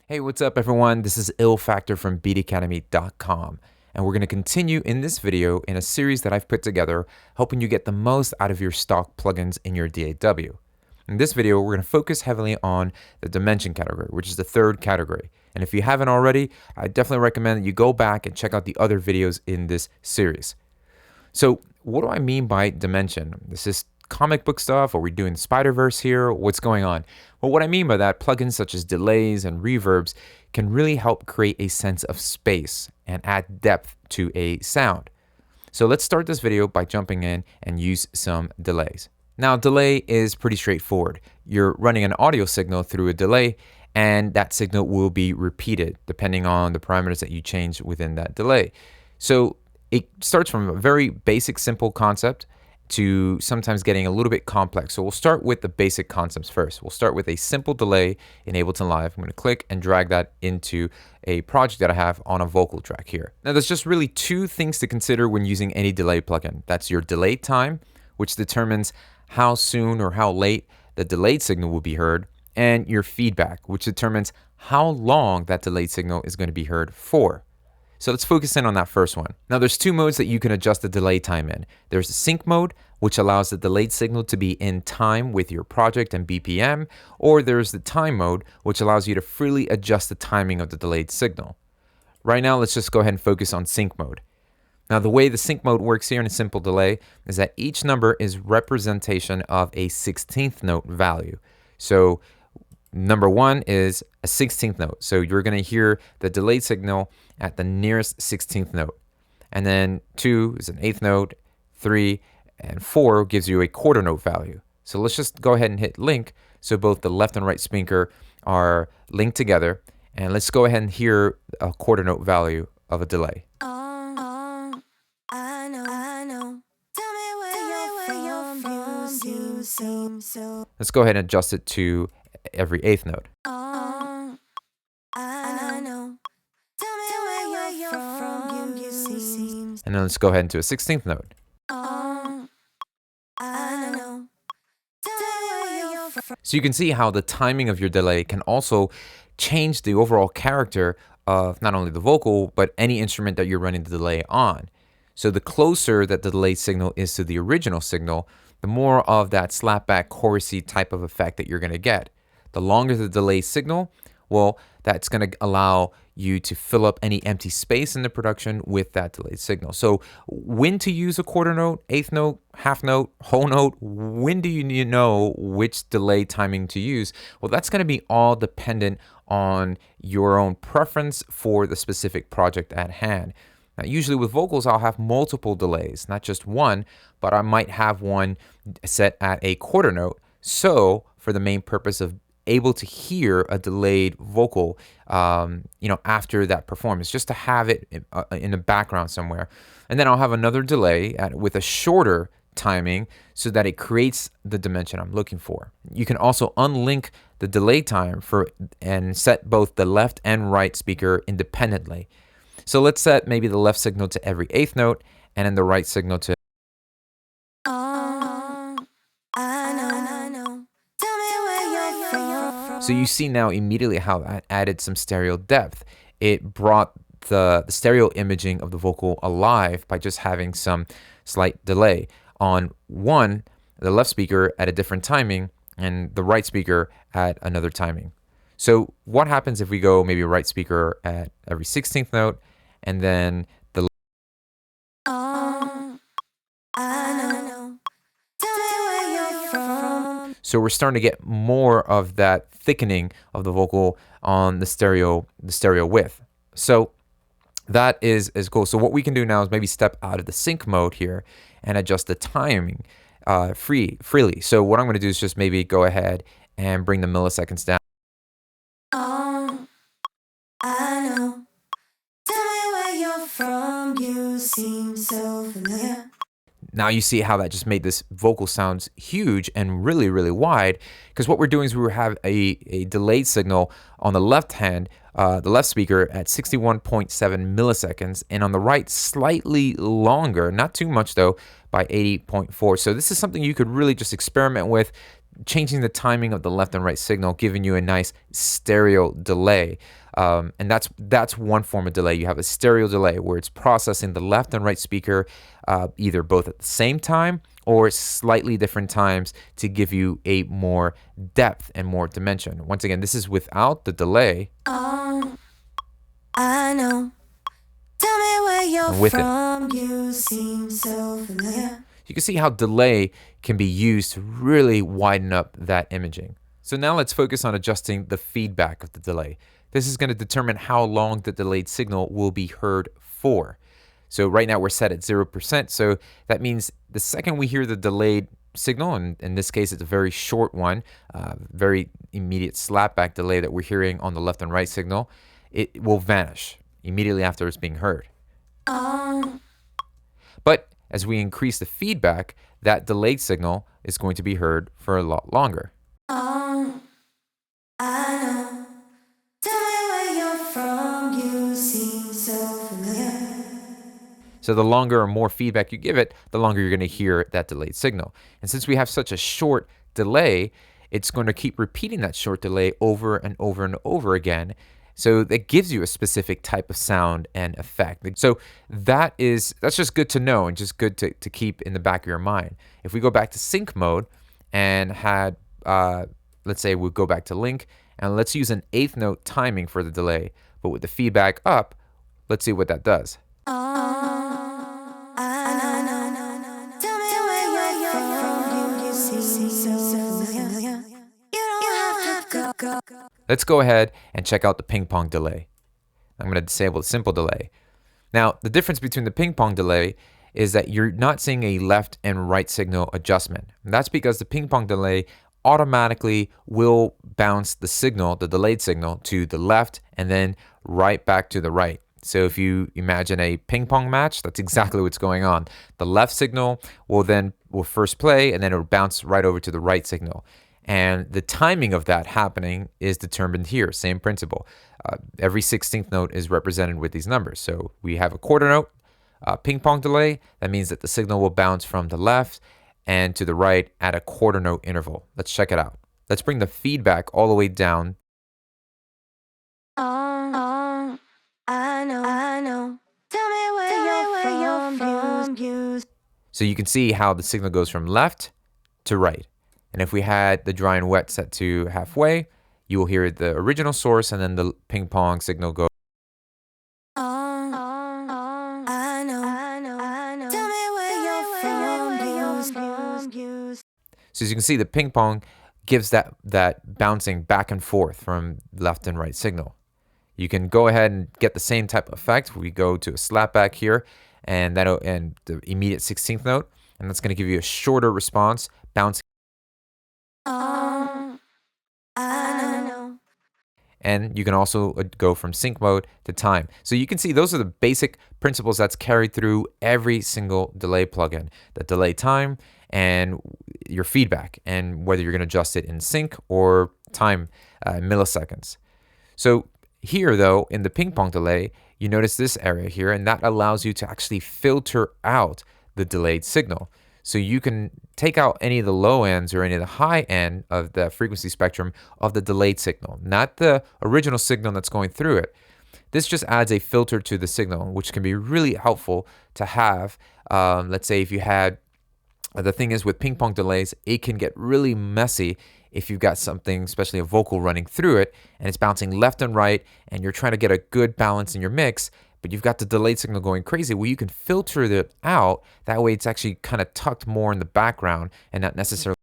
Hey, what's up everyone? This is Ill Factor from beatacademy.com, and we're going to continue in this video in a series that I've put together helping you get the most out of your stock plugins in your DAW. In this video, we're going to focus heavily on the dimension category, which is the third category. And if you haven't already, I definitely recommend that you go back and check out the other videos in this series. So what do I mean by dimension? This is comic book stuff? Are we doing Spider-Verse here? What's going on? Well, what I mean by that, plugins such as delays and reverbs can really help create a sense of space and add depth to a sound. So let's start this video by jumping in and use some delays. Now, delay is pretty straightforward. You're running an audio signal through a delay, and that signal will be repeated depending on the parameters that you change within that delay. So it starts from a very basic, simple concept to sometimes getting a little bit complex. So we'll start with the basic concepts first. We'll start with a simple delay in Ableton Live. I'm going to click and drag that into a project that I have on a vocal track here. Now there's just really two things to consider when using any delay plugin. That's your delay time, which determines how soon or how late the delayed signal will be heard, and your feedback, which determines how long that delayed signal is going to be heard for. So let's focus in on that first one. Now there's two modes that you can adjust the delay time in. There's the sync mode, which allows the delayed signal to be in time with your project and BPM, or there's the time mode, which allows you to freely adjust the timing of the delayed signal. Right now, let's just go ahead and focus on sync mode. Now the way the sync mode works here in a simple delay is that each number is representation of a 16th note value. So number one is a 16th note. So you're going to hear the delayed signal at the nearest 16th note. And then 2 is an 8th note, 3 and 4 gives you a quarter note value. So let's just go ahead and hit link so both the left and right speaker are linked together. And let's go ahead and hear a quarter note value of a delay. I know. Tell me where you're from. You seem so. Let's go ahead and adjust it to every 8th note. I know. Tell me where you're from. You seem. And then let's go ahead into a 16th note. I know. Tell me where you're from. So you can see how the timing of your delay can also change the overall character of not only the vocal, but any instrument that you're running the delay on. So the closer that the delay signal is to the original signal, the more of that slapback chorusy type of effect that you're going to get. The longer the delay signal, well, that's going to allow you to fill up any empty space in the production with that delayed signal. So when to use a quarter note, 8th note, half note, whole note, when do you know which delay timing to use? Well, that's going to be all dependent on your own preference for the specific project at hand. Now, usually with vocals, I'll have multiple delays, not just one, but I might have one set at a quarter note. So for the main purpose of able to hear a delayed vocal, after that performance, just to have it in the background somewhere. And then I'll have another delay with a shorter timing so that it creates the dimension I'm looking for. You can also unlink the delay time and set both the left and right speaker independently. So let's set maybe the left signal to every 8th note and then the right signal to. I know. Tell me where you're from. So you see now immediately how that added some stereo depth. It brought the stereo imaging of the vocal alive by just having some slight delay on the left speaker at a different timing and the right speaker at another timing. So what happens if we go maybe right speaker at every 16th note and then the. I know. Tell me where you're from. So we're starting to get more of that thickening of the vocal on the stereo width. So that is cool. So what we can do now is maybe step out of the sync mode here and adjust the timing freely. So what I'm going to do is just maybe go ahead and bring the milliseconds down. I know. Tell me where you're from. You seem so familiar. Now you see how that just made this vocal sounds huge and really, really wide, because what we're doing is we have a delayed signal on the left hand, the left speaker at 61.7 milliseconds, and on the right slightly longer, not too much though, by 80.4. So this is something you could really just experiment with. changing the timing of the left and right signal, giving you a nice stereo delay. And that's one form of delay. You have a stereo delay where it's processing the left and right speaker either both at the same time or slightly different times to give you a more depth and more dimension. Once again, this is without the delay. I know. Tell me where you're And with it. from. You seem so familiar. You can see how delay can be used to really widen up that imaging. So now let's focus on adjusting the feedback of the delay. This is going to determine how long the delayed signal will be heard for. So right now we're set at 0%. So that means the second we hear the delayed signal, and in this case it's a very short one, very immediate slapback delay that we're hearing on the left and right signal, it will vanish immediately after it's being heard. But as we increase the feedback, that delayed signal is going to be heard for a lot longer. I know. Tell me where you're from. You seem so familiar. So the longer or more feedback you give it, the longer you're going to hear that delayed signal. And since we have such a short delay, it's going to keep repeating that short delay over and over and over again. So that gives you a specific type of sound and effect. So that's just good to know and just good to keep in the back of your mind. If we go back to sync mode and had, let's say we go back to link and let's use an eighth note timing for the delay, but with the feedback up, let's see what that does. Let's go ahead and check out the ping pong delay. I'm going to disable the simple delay. Now, the difference between the ping pong delay is that you're not seeing a left and right signal adjustment. And that's because the ping pong delay automatically will bounce the signal, the delayed signal, to the left and then right back to the right. So if you imagine a ping pong match, that's exactly what's going on. The left signal will first play and then it will bounce right over to the right signal. And the timing of that happening is determined here, same principle. Every 16th note is represented with these numbers. So we have a quarter note, ping pong delay. That means that the signal will bounce from the left and to the right at a quarter note interval. Let's check it out. Let's bring the feedback all the way down. I know. Tell me where you're from. So you can see how the signal goes from left to right. And if we had the dry and wet set to halfway, you will hear the original source and then the ping pong signal go. I know. Tell me where you're from. So as you can see, the ping pong gives that bouncing back and forth from left and right signal. You can go ahead and get the same type of effect. We go to a slapback here and the immediate 16th note, and that's going to give you a shorter response, bouncing. I know. And you can also go from sync mode to time. So you can see those are the basic principles that's carried through every single delay plugin. The delay time and your feedback, and whether you're going to adjust it in sync or time, milliseconds. So here though, in the ping pong delay, you notice this area here, and that allows you to actually filter out the delayed signal. So you can take out any of the low ends or any of the high end of the frequency spectrum of the delayed signal, not the original signal that's going through it. This just adds a filter to the signal, which can be really helpful to have. Let's say if you had, the thing is with ping pong delays, it can get really messy if you've got something, especially a vocal running through it, and it's bouncing left and right, and you're trying to get a good balance in your mix, but you've got the delayed signal going crazy. Well, you can filter it out. That way it's actually kind of tucked more in the background and not necessarily.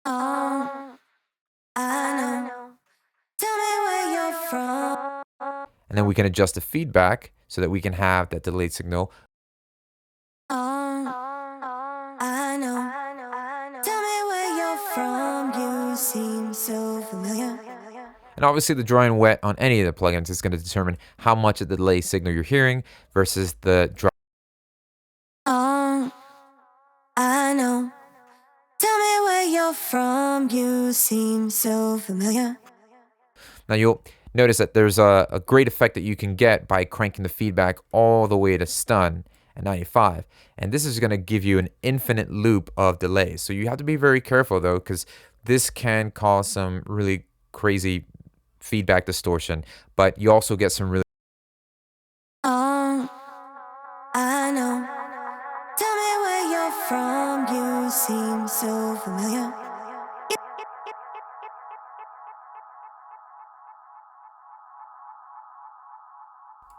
I know. Tell me where you're from. And then we can adjust the feedback so that we can have that delayed signal. I know. Tell me where you're from. You seem so familiar. And obviously the dry and wet on any of the plugins is going to determine how much of the delay signal you're hearing versus the dry. I know. Tell me where you're from. You seem so familiar. Now you'll notice that there's a great effect that you can get by cranking the feedback all the way to stun and 95. And this is going to give you an infinite loop of delays. So you have to be very careful though, because this can cause some really crazy feedback distortion, but you also get some really I know. Tell me where you're from, you seem so familiar.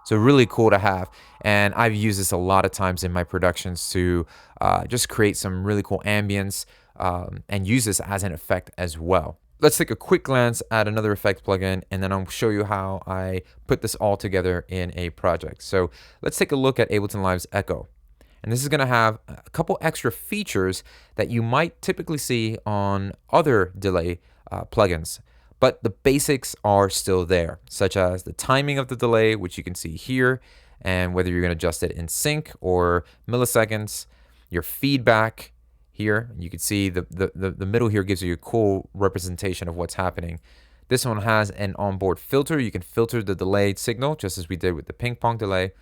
So really cool to have, and I've used this a lot of times in my productions to just create some really cool ambience and use this as an effect as well. Let's take a quick glance at another effect plugin, and then I'll show you how I put this all together in a project. So let's take a look at Ableton Live's Echo. And this is going to have a couple extra features that you might typically see on other delay plugins. But the basics are still there, such as the timing of the delay, which you can see here, and whether you're going to adjust it in sync or milliseconds, your feedback here. You can see the middle here gives you a cool representation of what's happening. This one has an onboard filter. You can filter the delayed signal, just as we did with the ping pong delay.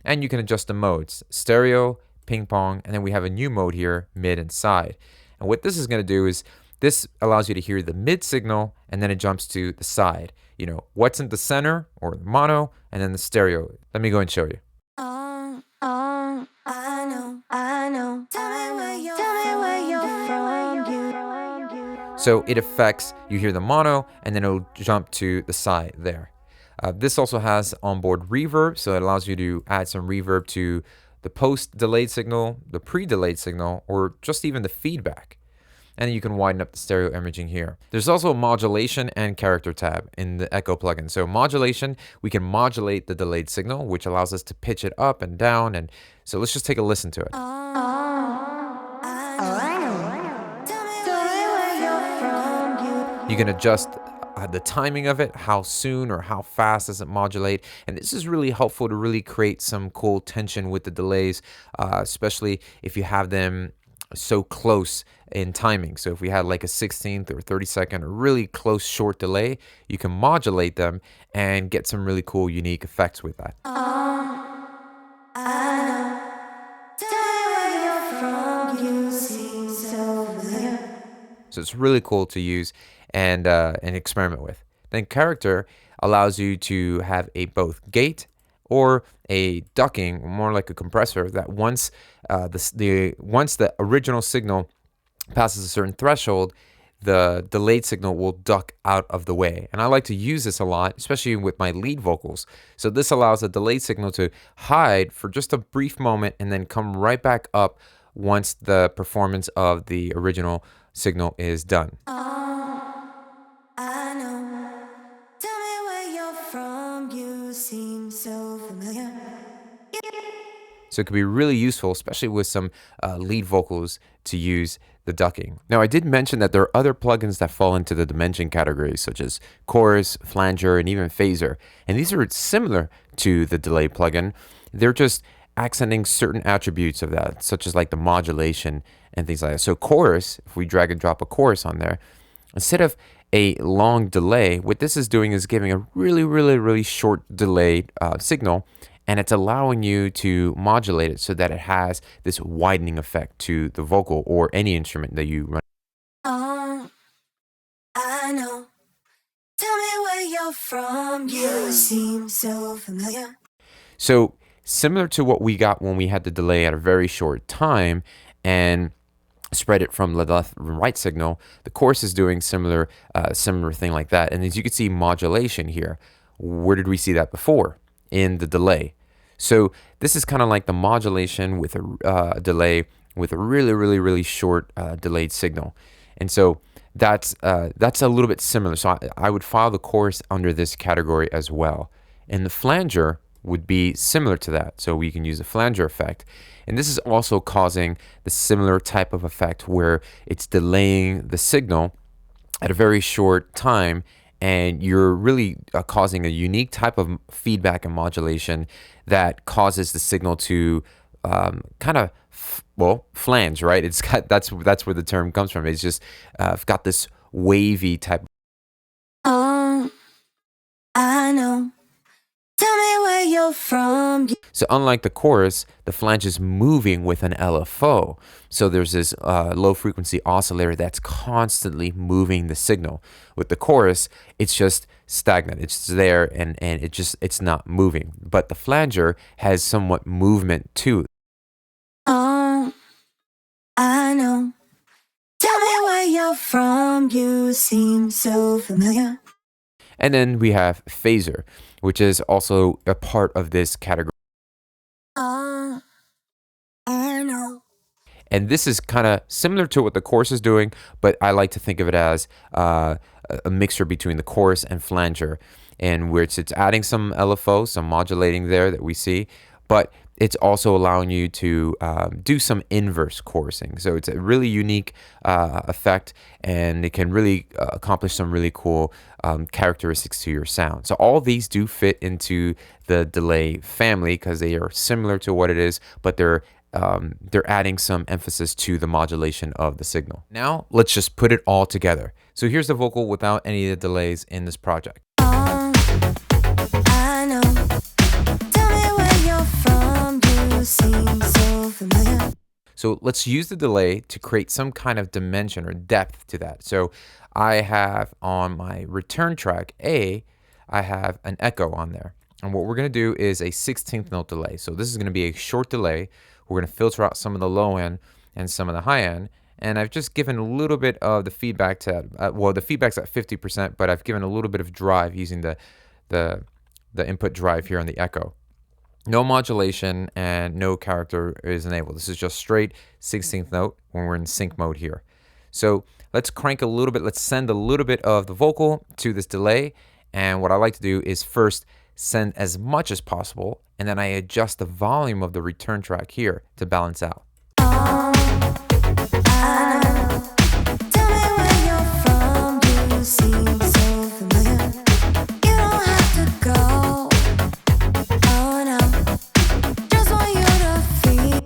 And you can adjust the modes, stereo, ping pong, and then we have a new mode here, mid and side. And what this is going to do is this allows you to hear the mid signal, and then it jumps to the side. You know, what's in the center or the mono, and then the stereo. Let me go and show you. I know. Tell me where you're from. So it affects, you hear the mono, and then it'll jump to the side there. This also has onboard reverb, so it allows you to add some reverb to the post-delayed signal, the pre-delayed signal, or just even the feedback. And then you can widen up the stereo imaging here. There's also a modulation and character tab in the Echo plugin. So modulation, we can modulate the delayed signal, which allows us to pitch it up and down. And so let's just take a listen to it. You can adjust the timing of it, how soon or how fast does it modulate. And this is really helpful to really create some cool tension with the delays, especially if you have them so close in timing. So if we had like a 16th or 32nd or really close short delay, you can modulate them and get some really cool unique effects with that. So it's really cool to use and experiment with. Then character allows you to have a both gate or a ducking, more like a compressor, that once the original signal passes a certain threshold, the delayed signal will duck out of the way. And I like to use this a lot, especially with my lead vocals. So this allows the delayed signal to hide for just a brief moment and then come right back up once the performance of the original signal is done. I know. Tell me where you're from, you seem so familiar. So it could be really useful, especially with some lead vocals, to use the ducking. Now, I did mention that there are other plugins that fall into the dimension categories, such as chorus, flanger, and even phaser. And these are similar to the delay plugin. They're just accenting certain attributes of that, such as like the modulation and things like that. So chorus, if we drag and drop a chorus on there, instead of a long delay, what this is doing is giving a really short delayed signal, and it's allowing you to modulate it so that it has this widening effect to the vocal or any instrument that you run. I know. Tell me where you're from, you seem so familiar. So similar to what we got when we had the delay at a very short time and spread it from the left and right signal, the chorus is doing similar thing like that. And as you can see, modulation here. Where did we see that before? In the delay. So this is kind of like the modulation with a delay with a really short delayed signal. And so that's a little bit similar. So I would file the chorus under this category as well. And the flanger would be similar to that. So we can use a flanger effect. And this is also causing the similar type of effect where it's delaying the signal at a very short time, and you're really causing a unique type of feedback and modulation that causes the signal to kind of flange, right? It's got that's where the term comes from. It's just got this wavy type. I know. Tell me where you're from. So unlike the chorus, the flange is moving with an LFO. So there's this low frequency oscillator that's constantly moving the signal. With the chorus, it's just stagnant. It's there and it's not moving. But the flanger has somewhat movement too. Oh, I know. Tell me where you're from. You seem so familiar. And then we have phaser, which is also a part of this category. Oh, I know. And this is kind of similar to what the chorus is doing, but I like to think of it as a mixture between the chorus and flanger, in which it's adding some LFO, some modulating there that we see, but it's also allowing you to do some inverse chorusing. So it's a really unique effect, and it can really accomplish some really cool characteristics to your sound. So all these do fit into the delay family because they are similar to what it is, but they're adding some emphasis to the modulation of the signal. Now, let's just put it all together. So here's the vocal without any of the delays in this project. Oh, I know. Tell me where you're from. You seem so familiar. So let's use the delay to create some kind of dimension or depth to that. So I have on my return track A, I have an echo on there. And what we're going to do is a 16th note delay. So this is going to be a short delay. We're going to filter out some of the low end and some of the high end. And I've just given a little bit of the feedback to, well, the feedback's at 50%, but I've given a little bit of drive using the input drive here on the echo. No modulation and no character is enabled. This is just straight 16th note when we're in sync mode here. So let's crank a little bit. Let's send a little bit of the vocal to this delay. And what I like to do is first send as much as possible, and then I adjust the volume of the return track here to balance out. Oh, I know. Tell me where you're from. You seem so familiar. You don't have to go. Oh no. Just want you to feel.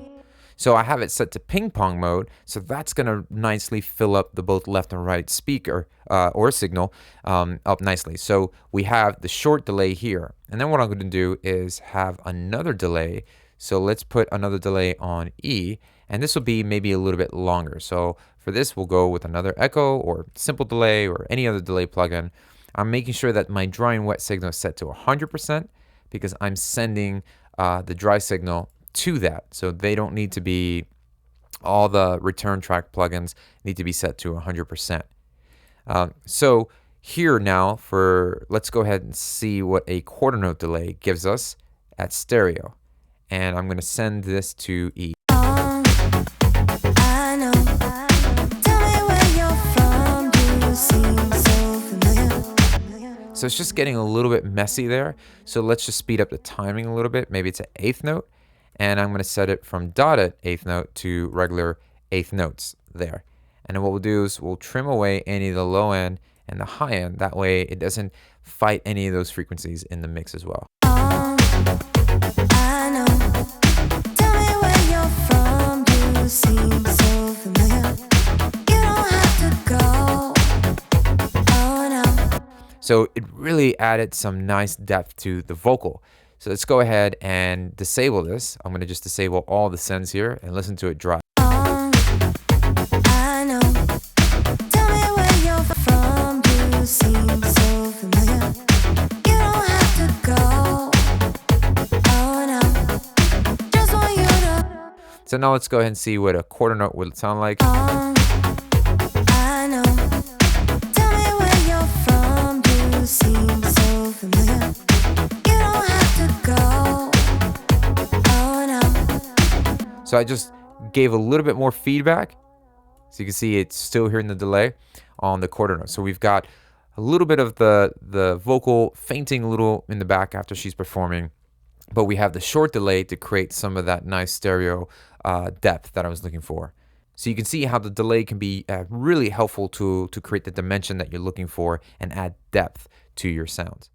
So I have it set to ping pong mode, so that's going to nicely fill up the both left and right speaker or signal up nicely. So we have the short delay here, and then what I'm going to do is have another delay. So let's put another delay on E, and this will be maybe a little bit longer. So for this, we'll go with another echo or simple delay or any other delay plugin. I'm making sure that my dry and wet signal is set to 100% because I'm sending the dry signal to that. So they don't need to be, all the return track plugins need to be set to 100%. So here now let's go ahead and see what a quarter note delay gives us at stereo. And I'm going to send this to E. Oh, I know. Tell me where you're from. You seem so familiar. So it's just getting a little bit messy there. So let's just speed up the timing a little bit. Maybe it's an eighth note. And I'm going to set it from dotted eighth note to regular eighth notes there. And then what we'll do is we'll trim away any of the low end and the high end. That way it doesn't fight any of those frequencies in the mix as well. Oh, I know. Tell me where you're from. You seem so familiar. You don't have to go. Oh no. So it really added some nice depth to the vocal. So let's go ahead and disable this. I'm going to just disable all the sends here and listen to it dry. Oh, I know. Tell me where you're from. You seem so familiar. You don't have to go. Oh no. Just want you to. So now let's go ahead and see what a quarter note would sound like. Oh, I know. Tell me where you're from. You seem so familiar. You don't have to go. Oh no. So I just gave a little bit more feedback. So you can see it's still hearing the delay on the quarter note. So we've got a little bit of the vocal fainting a little in the back after she's performing, but we have the short delay to create some of that nice stereo depth that I was looking for. So you can see how the delay can be really helpful to create the dimension that you're looking for and add depth to your sounds.